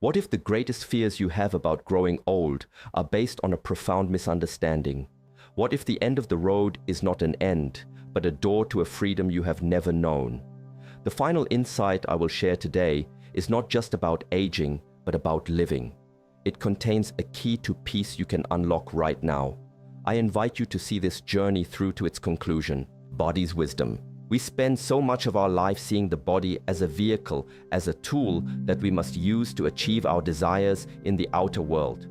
What if the greatest fears you have about growing old are based on a profound misunderstanding? What if the end of the road is not an end, but a door to a freedom you have never known? The final insight I will share today is not just about aging, but about living. It contains a key to peace you can unlock right now. I invite you to see this journey through to its conclusion, body's wisdom. We spend so much of our life seeing the body as a vehicle, as a tool that we must use to achieve our desires in the outer world.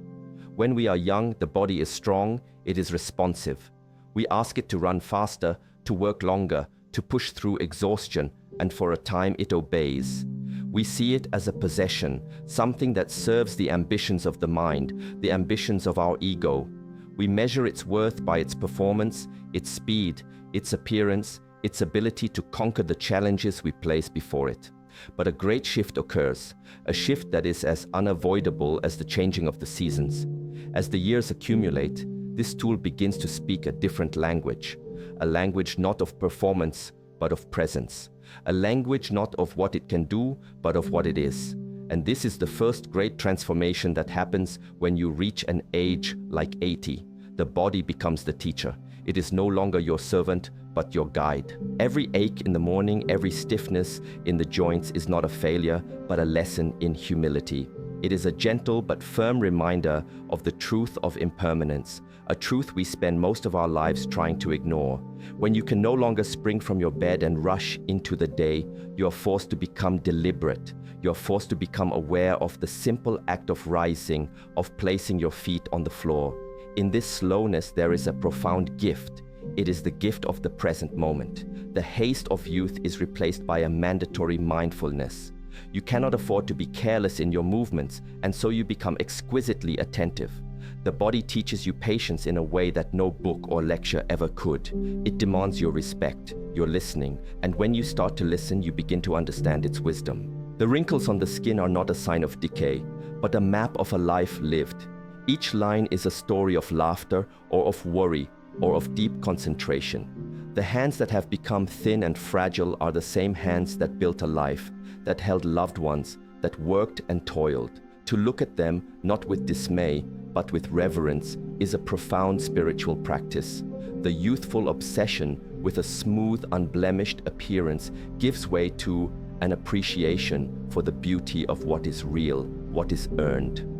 When we are young, the body is strong, it is responsive. We ask it to run faster, to work longer, to push through exhaustion, and for a time it obeys. We see it as a possession, something that serves the ambitions of the mind, the ambitions of our ego. We measure its worth by its performance, its speed, its appearance, its ability to conquer the challenges we place before it. But a great shift occurs, a shift that is as unavoidable as the changing of the seasons. As the years accumulate, this tool begins to speak a different language, a language not of performance, but of presence, a language not of what it can do, but of what it is. And this is the first great transformation that happens when you reach an age like 80. The body becomes the teacher. It is no longer your servant, but your guide. Every ache in the morning, every stiffness in the joints is not a failure, but a lesson in humility. It is a gentle but firm reminder of the truth of impermanence, a truth we spend most of our lives trying to ignore. When you can no longer spring from your bed and rush into the day, you are forced to become deliberate. You are forced to become aware of the simple act of rising, of placing your feet on the floor. In this slowness, there is a profound gift. It is the gift of the present moment. The haste of youth is replaced by a mandatory mindfulness. You cannot afford to be careless in your movements, and so you become exquisitely attentive. The body teaches you patience in a way that no book or lecture ever could. It demands your respect, your listening, and when you start to listen, you begin to understand its wisdom. The wrinkles on the skin are not a sign of decay, but a map of a life lived. Each line is a story of laughter or of worry, or of deep concentration. The hands that have become thin and fragile are the same hands that built a life, that held loved ones, that worked and toiled. To look at them, not with dismay, but with reverence, is a profound spiritual practice. The youthful obsession with a smooth, unblemished appearance gives way to an appreciation for the beauty of what is real, what is earned.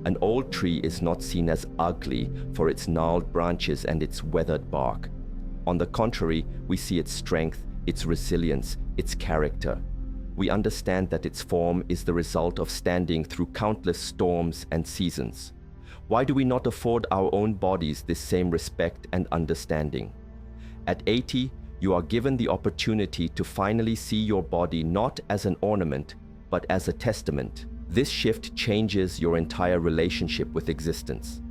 An old tree is not seen as ugly for its gnarled branches and its weathered bark. On the contrary, we see its strength, its resilience, its character. We understand that its form is the result of standing through countless storms and seasons. Why do we not afford our own bodies this same respect and understanding? At 80, you are given the opportunity to finally see your body not as an ornament, but as a testament. This shift changes your entire relationship with existence.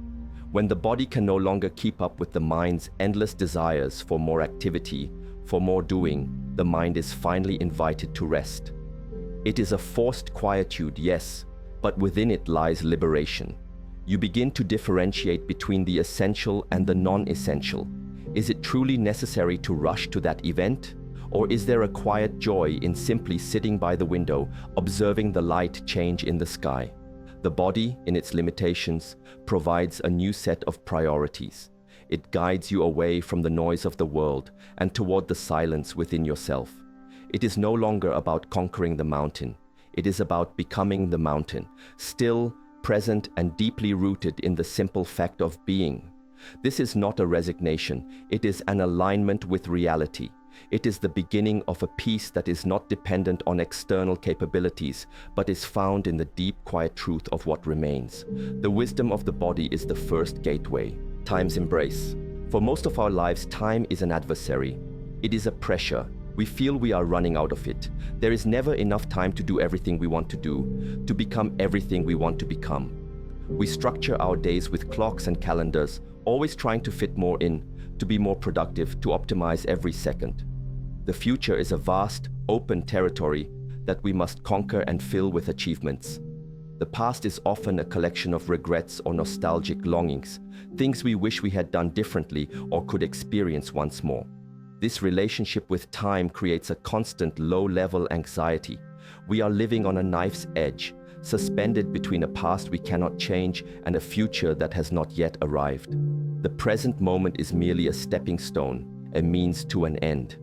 When the body can no longer keep up with the mind's endless desires for more activity, for more doing, the mind is finally invited to rest. It is a forced quietude, yes, but within it lies liberation. You begin to differentiate between the essential and the non-essential. Is it truly necessary to rush to that event? Or is there a quiet joy in simply sitting by the window, observing the light change in the sky? The body, in its limitations, provides a new set of priorities. It guides you away from the noise of the world and toward the silence within yourself. It is no longer about conquering the mountain. It is about becoming the mountain, still, present, and deeply rooted in the simple fact of being. This is not a resignation. It is an alignment with reality. It is the beginning of a peace that is not dependent on external capabilities, but is found in the deep, quiet truth of what remains. The wisdom of the body is the first gateway. Time's embrace. For most of our lives, time is an adversary. It is a pressure. We feel we are running out of it. There is never enough time to do everything we want to do, to become everything we want to become. We structure our days with clocks and calendars, always trying to fit more in, to be more productive, to optimize every second. The future is a vast, open territory that we must conquer and fill with achievements. The past is often a collection of regrets or nostalgic longings, things we wish we had done differently or could experience once more. This relationship with time creates a constant low-level anxiety. We are living on a knife's edge. suspended between a past we cannot change and a future that has not yet arrived. The present moment is merely a stepping stone, a means to an end.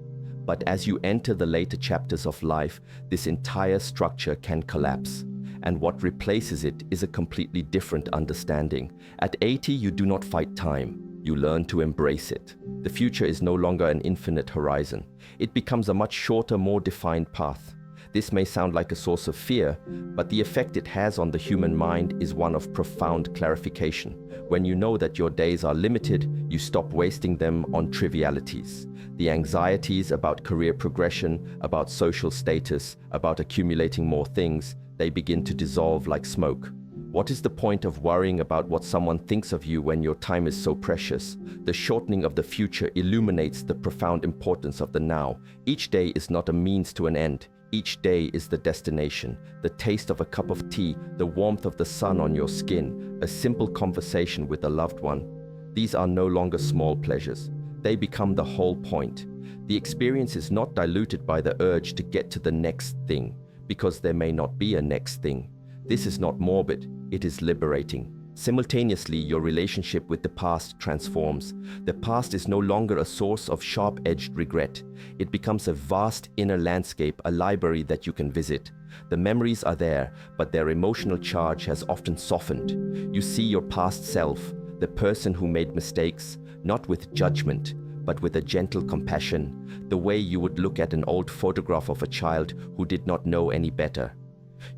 But as you enter the later chapters of life, this entire structure can collapse. And what replaces it is a completely different understanding. At 80, you do not fight time. You learn to embrace it. The future is no longer an infinite horizon. It becomes a much shorter, more defined path. This may sound like a source of fear, but the effect it has on the human mind is one of profound clarification. When you know that your days are limited, you stop wasting them on trivialities. The anxieties about career progression, about social status, about accumulating more things, they begin to dissolve like smoke. What is the point of worrying about what someone thinks of you when your time is so precious? The shortening of the future illuminates the profound importance of the now. Each day is not a means to an end. Each day is the destination, the taste of a cup of tea, the warmth of the sun on your skin, a simple conversation with a loved one. These are no longer small pleasures. They become the whole point. The experience is not diluted by the urge to get to the next thing, because there may not be a next thing. This is not morbid, it is liberating. Simultaneously, your relationship with the past transforms. The past is no longer a source of sharp-edged regret. It becomes a vast inner landscape, a library that you can visit. The memories are there, but their emotional charge has often softened. You see your past self, the person who made mistakes, not with judgment, but with a gentle compassion, the way you would look at an old photograph of a child who did not know any better.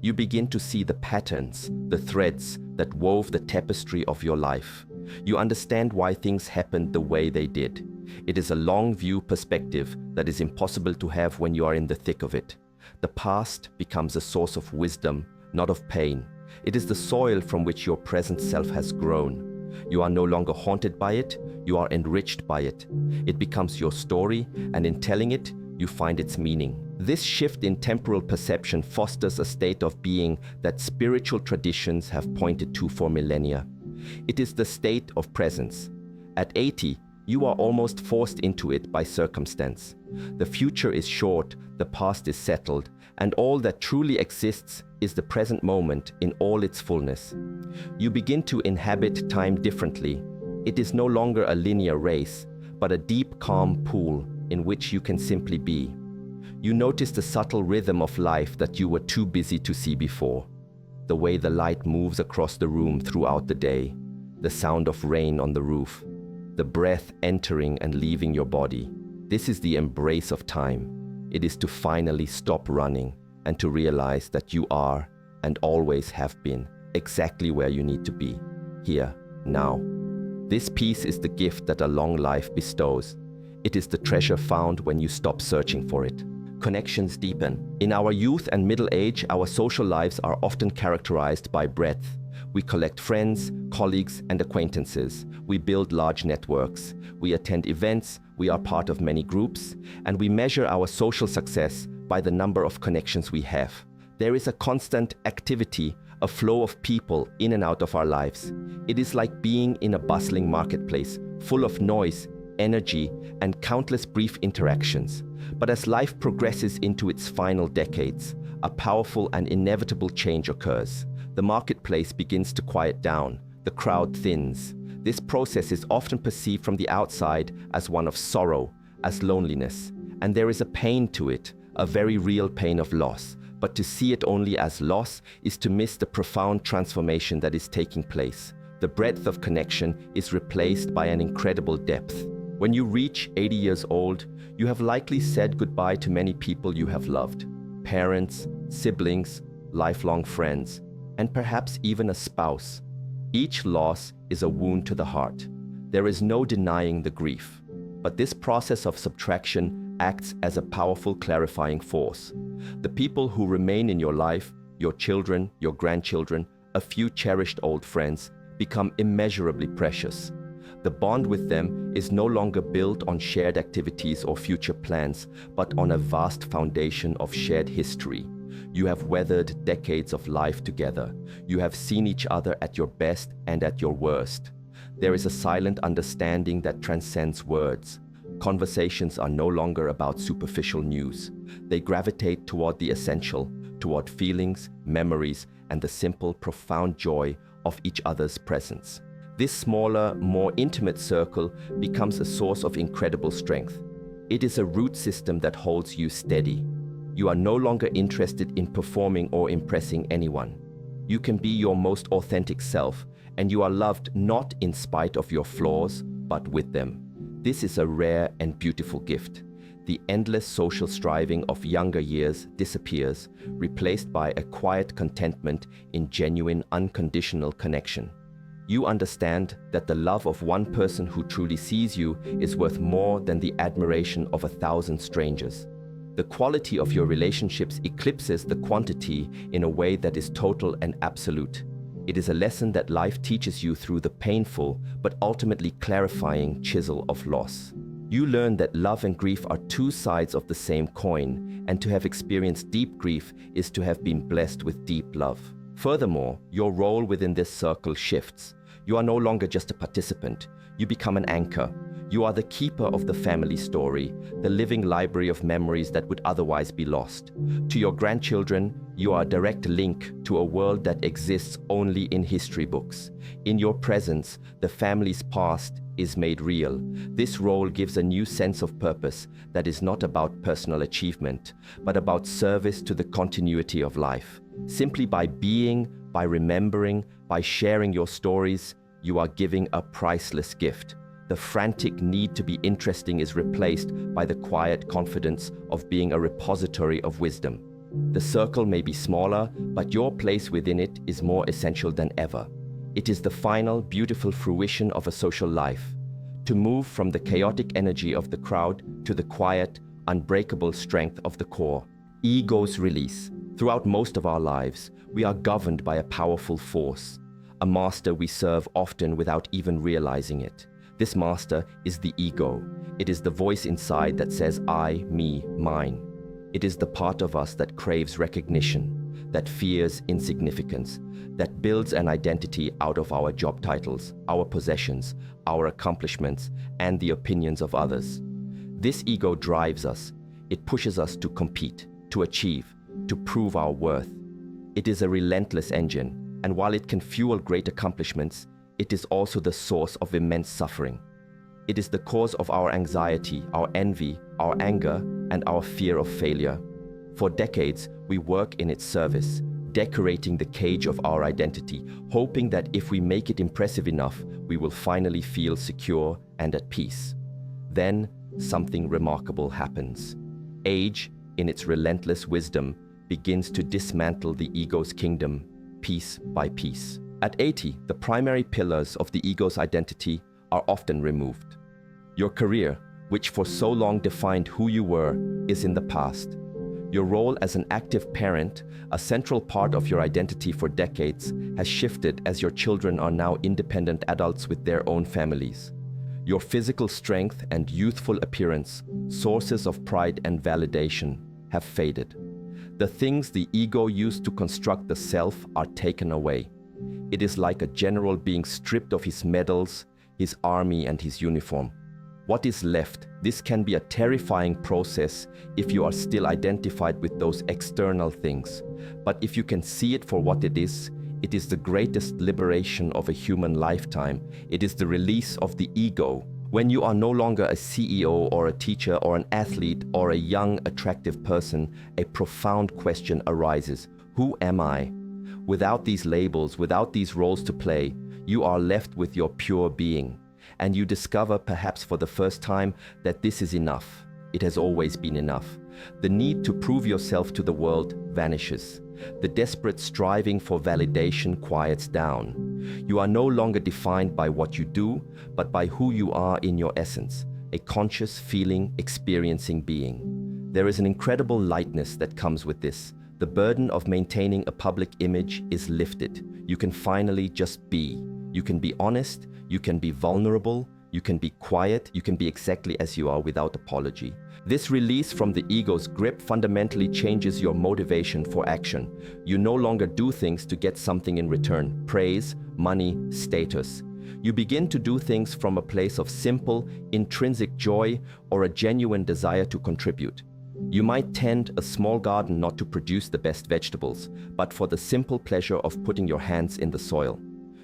You begin to see the patterns, the threads that wove the tapestry of your life. You understand why things happened the way they did. It is a long-view perspective that is impossible to have when you are in the thick of it. The past becomes a source of wisdom, not of pain. It is the soil from which your present self has grown. You are no longer haunted by it, you are enriched by it. It becomes your story, and in telling it, you find its meaning. This shift in temporal perception fosters a state of being that spiritual traditions have pointed to for millennia. It is the state of presence. At 80, you are almost forced into it by circumstance. The future is short, the past is settled, and all that truly exists is the present moment in all its fullness. You begin to inhabit time differently. It is no longer a linear race, but a deep, calm pool in which you can simply be. You notice the subtle rhythm of life that you were too busy to see before. The way the light moves across the room throughout the day, the sound of rain on the roof, the breath entering and leaving your body. This is the embrace of time. It is to finally stop running and to realize that you are, and always have been, exactly where you need to be, here, now. This peace is the gift that a long life bestows. It is the treasure found when you stop searching for it. Connections deepen. In our youth and middle age, our social lives are often characterized by breadth. We collect friends, colleagues, and acquaintances. We build large networks. We attend events, we are part of many groups, and we measure our social success by the number of connections we have. There is a constant activity, a flow of people in and out of our lives. It is like being in a bustling marketplace, full of noise, energy, and countless brief interactions. But as life progresses into its final decades, a powerful and inevitable change occurs. The marketplace begins to quiet down. The crowd thins. This process is often perceived from the outside as one of sorrow, as loneliness. And there is a pain to it, a very real pain of loss. But to see it only as loss is to miss the profound transformation that is taking place. The breadth of connection is replaced by an incredible depth. When you reach 80 years old, you have likely said goodbye to many people you have loved. Parents, siblings, lifelong friends, and perhaps even a spouse. Each loss is a wound to the heart. There is no denying the grief. But this process of subtraction acts as a powerful clarifying force. The people who remain in your life, your children, your grandchildren, a few cherished old friends, become immeasurably precious. The bond with them is no longer built on shared activities or future plans, but on a vast foundation of shared history. You have weathered decades of life together. You have seen each other at your best and at your worst. There is a silent understanding that transcends words. Conversations are no longer about superficial news. They gravitate toward the essential, toward feelings, memories, and the simple, profound joy of each other's presence. This smaller, more intimate circle becomes a source of incredible strength. It is a root system that holds you steady. You are no longer interested in performing or impressing anyone. You can be your most authentic self, and you are loved not in spite of your flaws, but with them. This is a rare and beautiful gift. The endless social striving of younger years disappears, replaced by a quiet contentment in genuine, unconditional connection. You understand that the love of one person who truly sees you is worth more than the admiration of 1,000 strangers. The quality of your relationships eclipses the quantity in a way that is total and absolute. It is a lesson that life teaches you through the painful but ultimately clarifying chisel of loss. You learn that love and grief are two sides of the same coin, and to have experienced deep grief is to have been blessed with deep love. Furthermore, your role within this circle shifts. You are no longer just a participant. You become an anchor. You are the keeper of the family story, the living library of memories that would otherwise be lost. To your grandchildren, you are a direct link to a world that exists only in history books. In your presence, the family's past is made real. This role gives a new sense of purpose that is not about personal achievement, but about service to the continuity of life. Simply by being, by remembering, by sharing your stories, you are giving a priceless gift. The frantic need to be interesting is replaced by the quiet confidence of being a repository of wisdom. The circle may be smaller, but your place within it is more essential than ever. It is the final, beautiful fruition of a social life. To move from the chaotic energy of the crowd to the quiet, unbreakable strength of the core. Ego's release. Throughout most of our lives, we are governed by a powerful force, a master we serve often without even realizing it. This master is the ego. It is the voice inside that says I, me, mine. It is the part of us that craves recognition, that fears insignificance, that builds an identity out of our job titles, our possessions, our accomplishments, and the opinions of others. This ego drives us. It pushes us to compete, to achieve, to prove our worth. It is a relentless engine, and while it can fuel great accomplishments, it is also the source of immense suffering. It is the cause of our anxiety, our envy, our anger, and our fear of failure. For decades, we work in its service, decorating the cage of our identity, hoping that if we make it impressive enough, we will finally feel secure and at peace. Then, something remarkable happens. Age, in its relentless wisdom, begins to dismantle the ego's kingdom, piece by piece. At 80, the primary pillars of the ego's identity are often removed. Your career, which for so long defined who you were, is in the past. Your role as an active parent, a central part of your identity for decades, has shifted as your children are now independent adults with their own families. Your physical strength and youthful appearance, sources of pride and validation, have faded. The things the ego used to construct the self are taken away. It is like a general being stripped of his medals, his army, and his uniform. What is left? This can be a terrifying process if you are still identified with those external things. But if you can see it for what it is the greatest liberation of a human lifetime. It is the release of the ego. When you are no longer a CEO or a teacher or an athlete or a young, attractive person, a profound question arises. Who am I? Without these labels, without these roles to play, you are left with your pure being. And you discover, perhaps for the first time, that this is enough. It has always been enough. The need to prove yourself to the world vanishes. The desperate striving for validation quiets down. You are no longer defined by what you do, but by who you are in your essence, a conscious, feeling, experiencing being. There is an incredible lightness that comes with this. The burden of maintaining a public image is lifted. You can finally just be. You can be honest, you can be vulnerable, you can be quiet, you can be exactly as you are without apology. This release from the ego's grip fundamentally changes your motivation for action. You no longer do things to get something in return, praise, money, status. You begin to do things from a place of simple, intrinsic joy or a genuine desire to contribute. You might tend a small garden not to produce the best vegetables, but for the simple pleasure of putting your hands in the soil.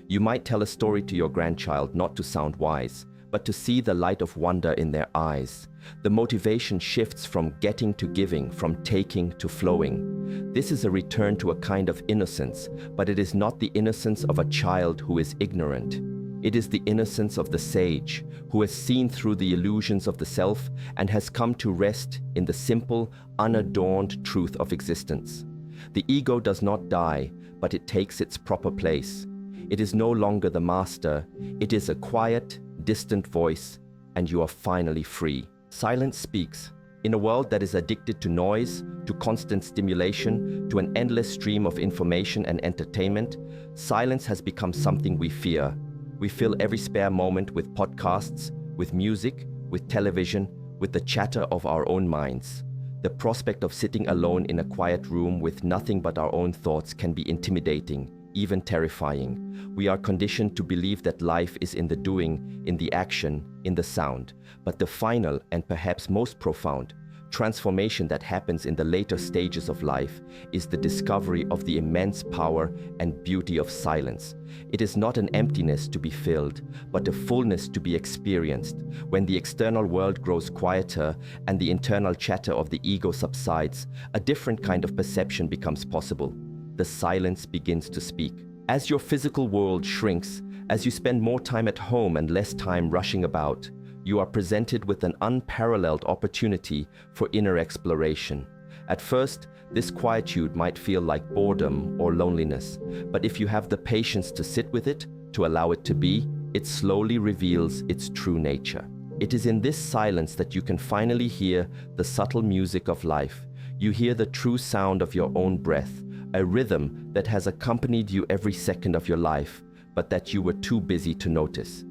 You might tell a story to your grandchild not to sound wise, but to see the light of wonder in their eyes. The motivation shifts from getting to giving, from taking to flowing. This is a return to a kind of innocence, but it is not the innocence of a child who is ignorant. It is the innocence of the sage, who has seen through the illusions of the self and has come to rest in the simple, unadorned truth of existence. The ego does not die, but it takes its proper place. It is no longer the master. It is a quiet, distant voice, and you are finally free. Silence speaks. In a world that is addicted to noise, to constant stimulation, to an endless stream of information and entertainment, silence has become something we fear. We fill every spare moment with podcasts, with music, with television, with the chatter of our own minds. The prospect of sitting alone in a quiet room with nothing but our own thoughts can be intimidating, even terrifying. We are conditioned to believe that life is in the doing, in the action, in the sound. But the final and perhaps most profound transformation that happens in the later stages of life is the discovery of the immense power and beauty of silence. It is not an emptiness to be filled, but a fullness to be experienced. When the external world grows quieter and the internal chatter of the ego subsides, a different kind of perception becomes possible. The silence begins to speak. As your physical world shrinks, as you spend more time at home and less time rushing about, you are presented with an unparalleled opportunity for inner exploration. At first, this quietude might feel like boredom or loneliness, but if you have the patience to sit with it, to allow it to be, it slowly reveals its true nature. It is in this silence that you can finally hear the subtle music of life. You hear the true sound of your own breath, a rhythm that has accompanied you every second of your life, but that you were too busy to notice.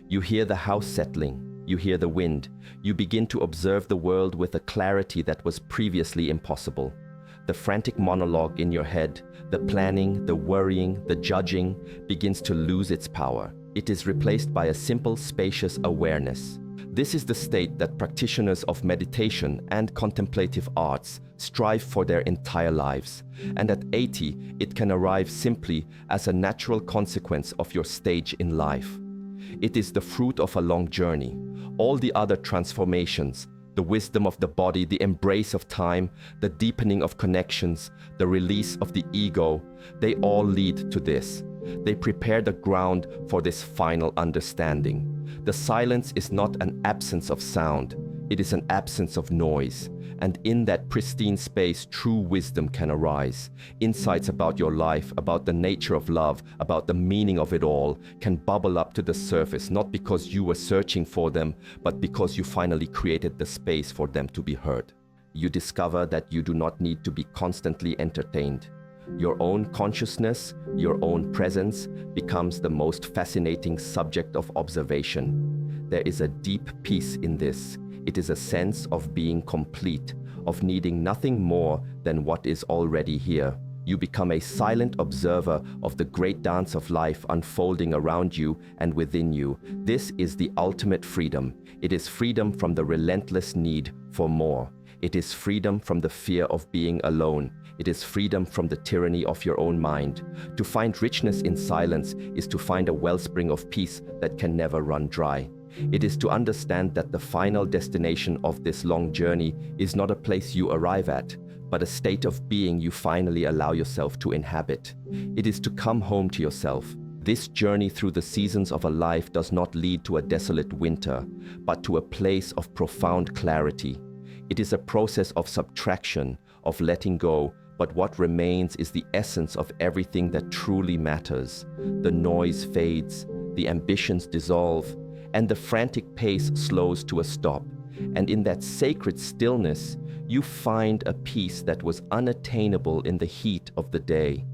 You hear the house settling. You hear the wind. You begin to observe the world with a clarity that was previously impossible. The frantic monologue in your head, the planning, the worrying, the judging, begins to lose its power. It is replaced by a simple, spacious awareness. This is the state that practitioners of meditation and contemplative arts strive for their entire lives. And at 80, it can arrive simply as a natural consequence of your stage in life. It is the fruit of a long journey. All the other transformations, the wisdom of the body, the embrace of time, the deepening of connections, the release of the ego, they all lead to this. They prepare the ground for this final understanding. The silence is not an absence of sound, it is an absence of noise. And in that pristine space, true wisdom can arise. Insights about your life, about the nature of love, about the meaning of it all, can bubble up to the surface, not because you were searching for them, but because you finally created the space for them to be heard. You discover that you do not need to be constantly entertained. Your own consciousness, your own presence, becomes the most fascinating subject of observation. There is a deep peace in this. It is a sense of being complete, of needing nothing more than what is already here. You become a silent observer of the great dance of life unfolding around you and within you. This is the ultimate freedom. It is freedom from the relentless need for more. It is freedom from the fear of being alone. It is freedom from the tyranny of your own mind. To find richness in silence is to find a wellspring of peace that can never run dry. It is to understand that the final destination of this long journey is not a place you arrive at, but a state of being you finally allow yourself to inhabit. It is to come home to yourself. This journey through the seasons of a life does not lead to a desolate winter, but to a place of profound clarity. It is a process of subtraction, of letting go, but what remains is the essence of everything that truly matters. The noise fades, the ambitions dissolve, and the frantic pace slows to a stop. And in that sacred stillness, you find a peace that was unattainable in the heat of the day.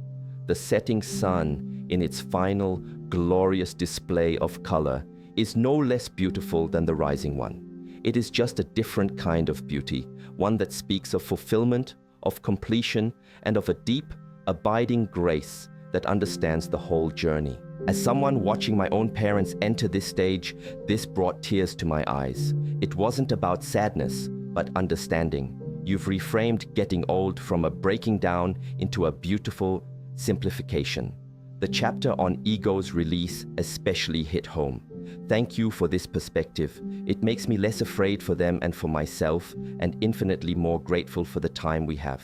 The setting sun, in its final, glorious display of color, is no less beautiful than the rising one. It is just a different kind of beauty, one that speaks of fulfillment, of completion, and of a deep, abiding grace that understands the whole journey. As someone watching my own parents enter this stage, this brought tears to my eyes. It wasn't about sadness, but understanding. You've reframed getting old from a breaking down into a beautiful simplification. The chapter on ego's release especially hit home. Thank you for this perspective. It makes me less afraid for them and for myself, and infinitely more grateful for the time we have.